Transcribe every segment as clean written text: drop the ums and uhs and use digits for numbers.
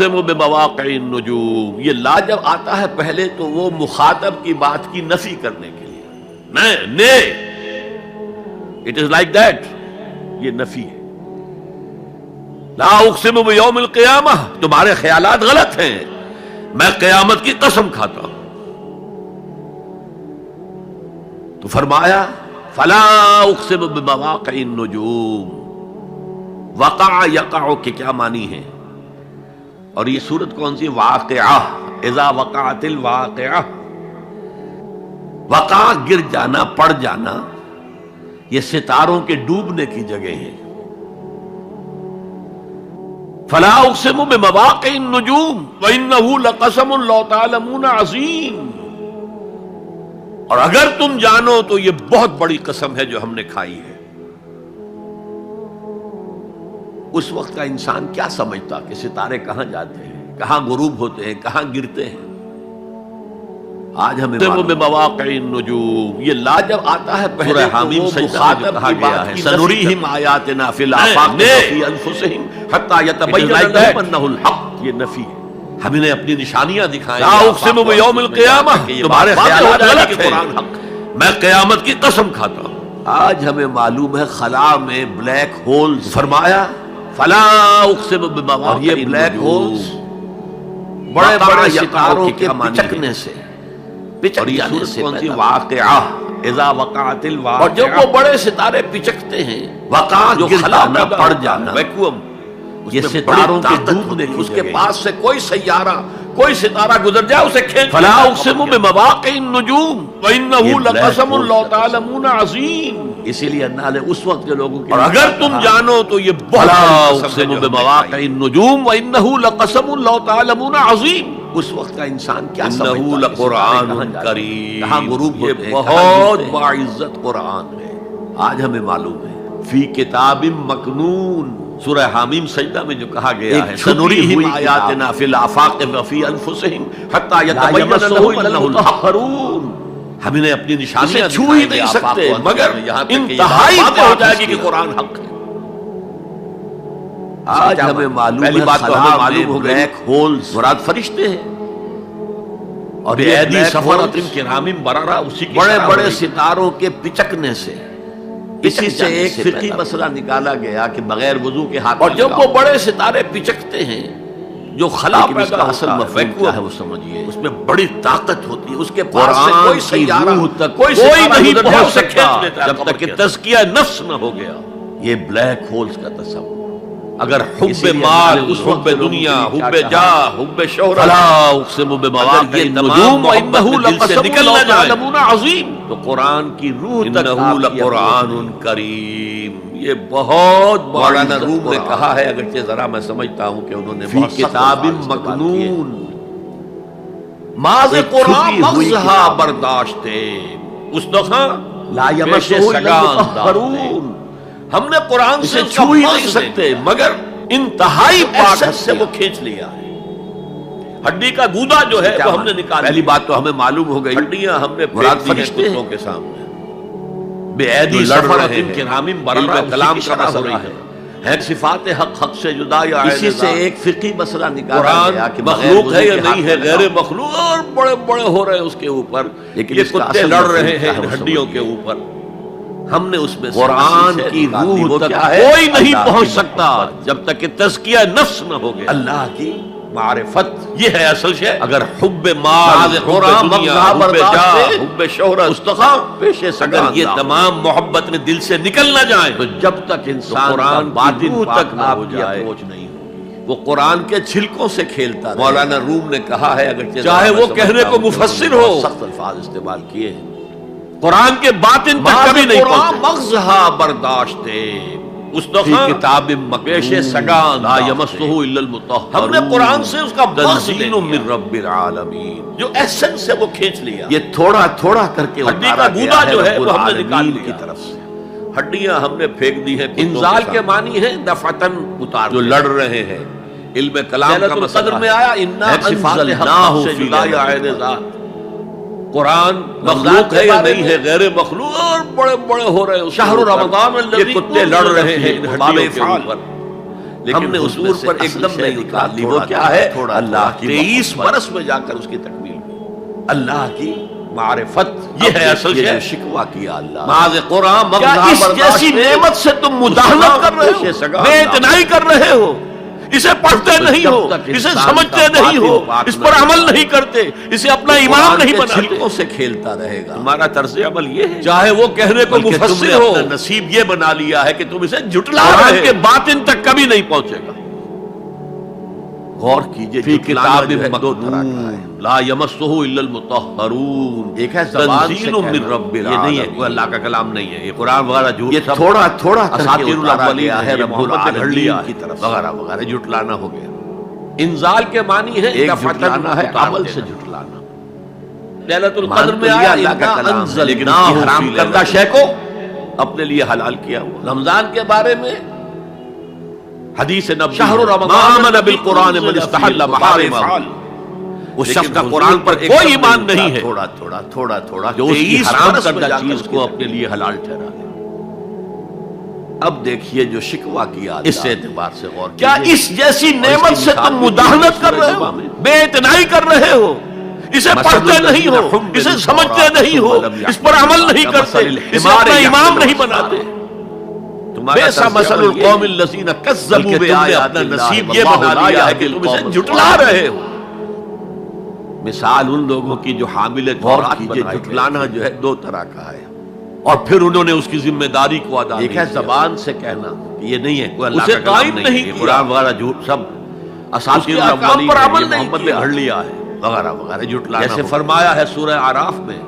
بمواقع النجوم، یہ لا جب آتا ہے پہلے تو وہ مخاطب کی بات کی نفی کرنے کے لیے، اٹ از لائک دیٹ، یہ نفی ہے۔ لا اقسم بیوم القیامہ، تمہارے خیالات غلط ہیں، میں قیامت کی قسم کھاتا ہوں۔ تو فرمایا فلا اقسم بمواقع النجوم، وقع یقع کے کیا معنی ہے؟ اور یہ سورت کون سی؟ واقعہ، اذا وقعت الواقعہ، وقع گر جانا، پڑ جانا، یہ ستاروں کے ڈوبنے کی جگہ ہے۔ فلا اقسم بمواقع النجوم وانه لقسم لو تعلمون عظیم، اور اگر تم جانو تو یہ بہت بڑی قسم ہے جو ہم نے کھائی ہے۔ اس وقت کا انسان کیا سمجھتا کہ ستارے کہاں جاتے ہیں، کہاں غروب ہوتے ہیں، کہاں گرتے ہیں؟ آج ہمیں بمواقع النجوم، یہ لا جب آتا ہے پہلے حامیم سجدہ میں کہا گیا ہے سنریہم آیاتنا فی الآفاق وفی انفسہم حتی یتبین لہم انہ الحق، یہ نفی ہے۔ ہم انہیں اپنی نشانیاں دکھائیں، لا اقسم بیوم القیامہ، تمہارے خیالات غلط ہیں، میں قیامت کی قسم کھاتا ہوں۔ آج ہمیں معلوم ہے خلا میں بلیک ہولز، فرمایا فلا اقسم بمواقع، اور یہ بلیک ہولز بڑے بڑے ستاروں کے پچکنے سے، اور یہ سورت کون سی؟ واقعہ، اذا وقعت الواقعہ، اور جب وہ بڑے ستارے پچکتے ہیں، وقع جو خلا میں پڑ جانا، ویکوم، یہ ستاروں کے ڈوبنے کی، اس کے پاس سے کوئی سیارہ، کوئی ستارہ گزر جائے اسے کھینچ۔ فلا اقسم بمواقع النجوم وانہ لقسم لو تعلمون عظیم، اسی لیے اللہ نے اس وقت کے لوگوں کی، اور اگر تم جانو تو یہ بہت اقسم بمواقع النجوم وانہ لقسم لو تعلمون عظیم۔ اس وقت کا انسان کیا سمجھتا ہے؟ انہ لقرآن کریم، کہاں غروب ہوتے ہیں، بہت باعزت قرآن ہے۔ آج ہمیں معلوم ہے فی کتاب مکنون، سورہ حامیم سجدہ میں جو کہا گیا ہے سنریہم آیاتنا فی الآفاق وفی انفسہم حتی یتبین لہم انہ الحق، ہم انہیں اپنی نشانیاں چھو ہی نہیں سکتے مگر انتہائی طے ہو جائے گی کہ قرآن حق ہے۔ آج ہمیں معلوم ہے خلا میں بلیک ہولز مراد فرشتے ہیں، اور بِأَيْدِی سَفَرَةٍ کِرَامٍ بَرَرَةٍ، اسی کی بڑے بڑے ستاروں کے پچکنے سے، اسی سے ایک فقہی مسئلہ نکالا گیا کہ بغیر وضو کے ہاتھ، اور جب وہ بڑے ستارے پچکتے ہیں جو خلا پیدا اصل مفہوم کیا ہے وہ سمجھیے، اس میں بڑی طاقت ہوتی ہے، اس کے پاس سے کوئی سیارہ، کوئی نہیں پہنچ سکتا جب تک کہ تزکیہ نفس نہ ہو گیا۔ یہ بلیک ہولز کا تصور، اگر حب مال، حب دنیا، حب جاہ، حب شہرت، فلا اقسم بمواقع النجوم وانہ لقسم لو تعلمون عظیم، تو قرآن کی روح تک انہ لقرآن کریم، یہ بہت مولانا روم نے کہا ہے، اگرچہ ذرا میں سمجھتا ہوں کہ انہوں نے فی کتاب مکنون، ماض قرآن مغزہا برداشتے، اس دخاں لا یمسہ الا المطہرون، ہم نے قرآن سے چھو ہی نہیں سکتے مگر انتہائی پاک سے وہ کھینچ لیا ہے۔ ہڈی کا گودا جو ہے وہ ہم نے نکالا، پہلی بات تو ہمیں معلوم ہو گئی، ہڈیاں ہم نے پھینک دی ہیں کتوں کے سامنے، بِأَيْدِی سَفَرَةٍ کِرَامٍ بَرَرَةٍ، کلام کا رہا ہے صفات حق سے جدا یا اسی سے ایک فقہی مسئلہ نکالا گیا کہ مخلوق ہے یا نہیں ہے، غیر مخلوق، اور بڑے بڑے ہو رہے ہیں اس کے اوپر، یہ کتے لڑ رہے ہیں ہڈیوں کے اوپر۔ ہم نے اس میں قرآن کی روح تک کوئی نہیں پہنچ سکتا جب تک کہ تزکیہ نفس نہ ہو گیا، اللہ کی معرفت، یہ ہے اصل شے۔ اگر حب مال، حب دنیا، حب جاہ، حب شہرت، استخاں، پیشے سے، اگر یہ تمام محبت نے دل سے نکل نہ جائے تو جب تک انسان قرآن باطن تک نہ ہو جائے پہنچ نہیں ہوگی، وہ قرآن کے چھلکوں سے کھیلتا رہے۔ مولانا روم نے کہا ہے، اگرچہ چاہے وہ کہنے کو مفسر ہو، سخت الفاظ استعمال کیے ہیں، قرآن کے باطن تک کبھی نہیں پہنچے، مغزہا برداشتے، اس دفعہ کتاب پیش سگان لا یمسہ الا المطہرون، ہم نے قرآن سے اس کا تنزیل من رب العالمین، جو ایسنس سے وہ کھینچ لیا، یہ تھوڑا تھوڑا کر کے ہڈی کا گودا جو ہے وہ ہم نے نکال لیا کی طرف سے، ہڈیاں ہم نے پھینک دی ہیں۔ انزال کے معنی ہے دفعتاً اتار، جو لڑ رہے ہیں، علم کلام کا مسئلہ میں آیا انا انزلناہ فی لیلۃ القدر، قرآن مخلوق ہے یا نہیں ہے، غیر مخلوق، اور بڑے بڑے ہو رہے ہیں، شہر رمضان الذی، یہ کتے لڑ رہے ہیں ان ہڈیوں کے اوپر، ہم نے حضور پر ایک دم نہیں نکال لی. وہ کیا ہے؟ اللہ کی 23 برس میں جا کر اس کی تکمیل ہوئی. اللہ کی معرفت یہ ہے اصل شے. شکوہ کیا اللہ معاذ قرآن کیا اس جیسی نعمت سے تم مداہنت کر رہے ہو، بے اعتنائی کر رہے ہو، اسے پڑھتے نہیں ہو، اسے سمجھتے نہیں ہو، اس پر عمل نہیں کرتے، اسے اپنا امام نہیں بناتے، چھلکوں سے کھیلتا رہے گا. تمہارا طرز عمل یہ ہے. چاہے وہ کہنے کو مفسر ہو، نصیب یہ بنا لیا ہے کہ تم اسے جھٹلا رہے ہو، کے باطن تک کبھی نہیں پہنچے گا. غور کیجئے کتاب لا یمسہ الا المطہرون. ایک ہے زبان سے من رب العالمین. یہ نہیں ہے کوئی اللہ کا کلام نہیں ہے، یہ قرآن وغیرہ جھوٹ، یہ تھوڑا اساطیر الاولین ہے، رب العالمین کی طرف وغیرہ وغیرہ جھٹلانا ہو گیا. انزال کے معنی ہے ایک جھٹلانا ہے، عمل سے جھٹلانا. لیلۃ القدر میں آیا اللہ کا کلام، لیکن حرام کردہ شے کو اپنے لیے حلال کیا ہوا. رمضان کے بارے میں حدیث نبوی شہر رمضان بالقرآن من استحل محارمہ. اس شخص کا قرآن پر کوئی ایمان نہیں ہے تھوڑا جو اس کی حرام کردہ چیز کو اپنے لیے حلال ٹھہرا لے. اب دیکھیے جو شکوہ کیا اس اعتبار سے غور کیا اس جیسی نعمت سے تم مداہنت کر رہے ہو، بے اعتنائی کر رہے ہو، اسے پڑھتے نہیں ہو، اسے سمجھتے نہیں ہو، اس پر عمل نہیں کرتے، اسے اپنا امام نہیں بناتے. بیسا مثل القوم الذین کذبوا بآیات اللہ. نصیب یہ بنا لیا ہے کہ تم اسے جھٹلا رہے ہو. مثال ان لوگوں کی جو حامل تورات بنائے گئے. جھٹلانا جو ہے دو طرح کا ہے، اور پھر انہوں نے اس کی ذمہ داری کو ادا نہیں کیا. ایک ہے زبان سے کہنا یہ نہیں ہے، کوئی اللہ کا کلام نہیں ہے، قرآن وغیرہ جھوٹ سب اساطیر الاولین پر عمل محمد نے گھڑ لیا ہے وغیرہ وغیرہ. جھٹلانا جیسے فرمایا ہے سورہ اعراف میں،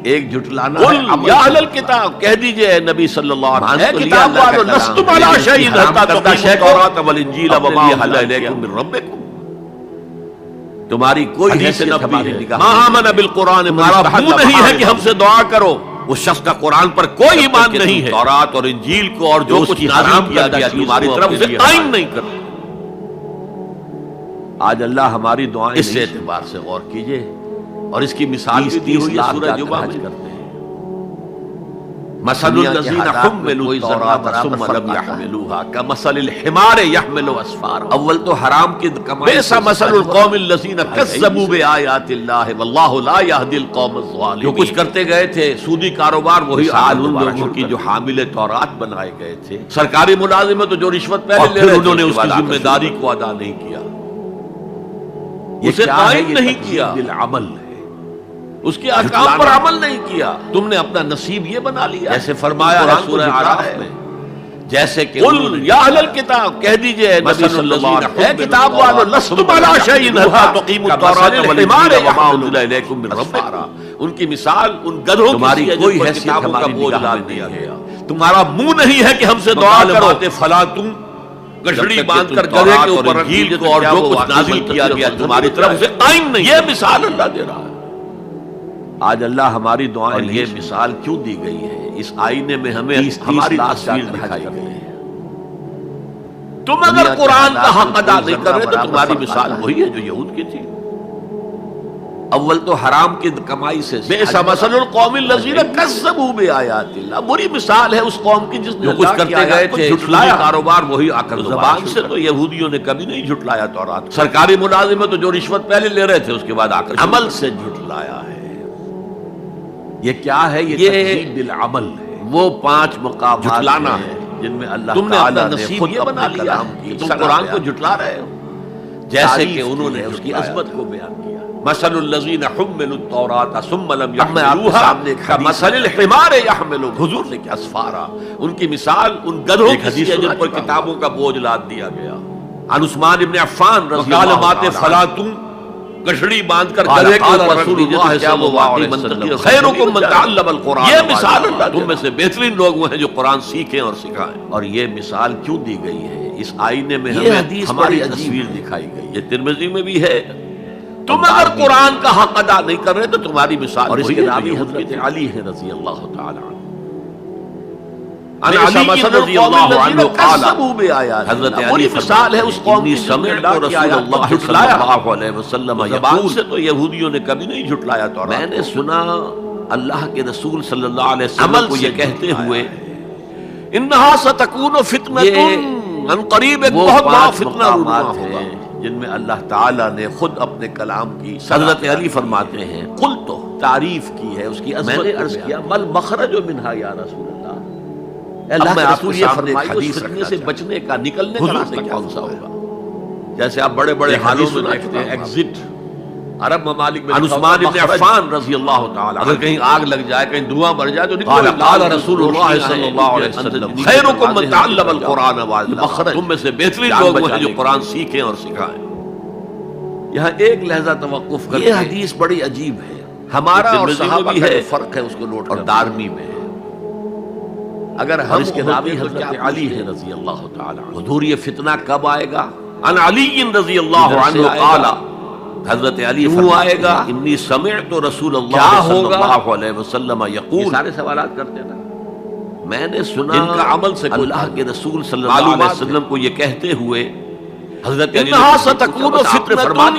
ایک جھٹلانا ہے یا اہل الکتاب، کہہ دیجئے اے نبی صلی اللہ علیہ وسلم، اے کتاب والو لستم علی شیء حتی تقیموا التوراۃ والانجیل وما انزل الیکم من ربکم. تمہاری کوئی حدیث نبوی ہے، ما آمن بالقرآن تمہارا منہ نہیں ہے کہ ہم سے دعا کرو. اس شخص کا قرآن پر کوئی ایمان نہیں ہے، تورات اور انجیل کو اور جو کچھ نازل کیا گیا تمہاری طرف سے قائم نہیں کرتا. آج اللہ ہماری دعائیں اس اعتبار سے غور کیجئے، اور اس کی مثال بھی دی ہوئی ہے سورہ جمعہ میں. مثل الذین حملوا التوراۃ ثم لم يحملوها كمثل الحمار يحمل اسفارا. اول تو حرام کی کمائی. بئس مثل القوم الذین کذبوا بآیات اللہ واللہ لا يهدي القوم الظالمین. جو کچھ کرتے گئے تھے سودی کاروبار، وہی حال ان لوگوں کی جو حامل تورات بنائے گئے تھے. سرکاری ملازم تو جو رشوت پہلے لے رہے انہوں نے اس کی ذمہ داری کو ادا نہیں کیا، اسے قائم نہیں کیا، بالعمل اس کے احکام پر عمل نہیں کیا. تم نے اپنا نصیب یہ بنا لیا، جیسے فرمایا ہے سورہ اعراف میں، جیسے کہ قل یا اہل الکتاب، کہہ دیجئے نبی صلی اللہ علیہ وسلم، اے کتاب والو لستم علی شیء حتی تقیموا التوراۃ والانجیل وما انزل الیکم من ربکم. ان کی مثال ان گدھوں کی ہے جن پر کتابوں کا بوجھ ڈال دیا گیا. تمہارا منہ نہیں ہے کہ ہم سے دعا کرو، فلاں تم گٹھڑی باندھ کر گدھے کے اوپر انجیل کو اور جو کچھ نازل کیا گیا تمہاری طرف سے قائم نہیں. یہ مثال اللہ دے رہا ہے. آج اللہ ہماری دعائیں، یہ مثال کیوں دی گئی ہے؟ اس آئینے میں ہمیں ہماری تصویر دکھائی گئی ہے. تم اگر قرآن کا حق ادا نہیں کر رہے تو تمہاری مثال وہی ہے جو یہود کی تھی. اول تو حرام کی کمائی سے. بئس مثل القوم الذین کذبوا بآیات اللہ. بری مثال ہے اس قوم کی جس نے جو کچھ کرتے گئے تھے جھٹلایا کاروبار، وہی آ کر زبان سے تو یہودیوں نے کبھی نہیں جھٹلایا تورات. سرکاری ملازم تو جو رشوت پہلے لے رہے تھے اس کے بعد آ کر عمل سے جھٹلایا ہے. یہ کیا ہے؟ یہ تکذیب بالعمل ہے. وہ 5 مقامات جھٹلانا ہے جن میں اللہ تم نے اپنا نصیب یہ بنا لیا کہ تم قرآن کو جھٹلا رہے ہو، جیسے کہ انہوں نے اس کی عظمت کو بیان کیا. مثل الذین حملوا التوراۃ ثم لم يحملوها كمثل الحمار يحمل اسفارا. ان کی مثال ان گدھوں کی ہے جن پر کتابوں کا بوجھ لاد دیا گیا. عن عثمان بن عفان رضی اللہ عنہ فلا تم گٹھڑی باندھ کر گدھے کے اوپر رسول اللہ صلی اللہ علیہ وسلم خیرکم من تعلم القرآن. یہ مثال اللہ تم میں سے بہترین لوگ وہ ہیں جو قرآن سیکھیں اور سکھائیں. اور یہ مثال کیوں دی گئی ہے؟ اس آئینے میں ہمیں ہماری تصویر دکھائی گئی. یہ ترمذی میں بھی ہے. تم اگر قرآن کا حق ادا نہیں کر رہے تو تمہاری مثال. اور اس کے راوی حضرت علی ہیں رضی اللہ تعالی عنہ. حضرت علی مثال ہے اس قوم کی سمعت رسول اللہ صلی اللہ علیہ وسلم زبان سے تو یہودیوں نے کبھی نہیں جھٹلایا. تو میں نے سنا اللہ کے رسول صلی اللہ علیہ وسلم کو یہ کہتے ہوئے انہا ستکون فتنۃ ان قریب ایک وہ بہت بڑا 5 فتنہ رونما مقامات ہوگا ہیں جن میں اللہ تعالیٰ نے خود اپنے کلام کی حضرت علی فرماتے ہیں قل تو تعریف کی ہے اس کی عظمت میں نے عرض کیا مل مخرج منہا یا رسول اللہ، اللہ کے رسول یہ فرمائے اس فتنے سے بچنے کا نکلنے کا راستہ کون سا ہوگا؟ جیسے آپ بڑے بڑے حالوں میں دیکھتے ہیں ایگزٹ عرب ممالک میں عثمان بن عفان رضی اللہ تعالی اگر کہیں آگ لگ جائے کہیں دھواں بڑھ جائے تو قال رسول اللہ صلی اللہ علیہ وسلم خیرکم من تعلم القرآن وعلمہ، تم میں سے بہترین لوگ وہ ہیں جو قرآن سیکھیں اور سکھائیں۔ یہاں ایک لہجہ توقف کریں، یہ حدیث بڑی عجیب ہے، ہمارا اور صحابہ کا جو فرق ہے اس کو نوٹ اور دارمی میں ہے۔ اگر ہم اس کے راوی حضرت علی ہے رضی اللہ تعالی عنہ، حضور یہ فتنہ کب آئے گا؟ عن علی رضی اللہ عنہ قال، حضرت علی آئے گا انی سمعت رسول اللہ صلی اللہ علیہ وسلم یقول، سارے سوالات کرتے نا، میں نے سنا ان کا عمل سے اللہ کے رسول صلی اللہ علیہ وسلم کو یہ کہتے ہوئے حضرت علی انہا ستکون فتنۃ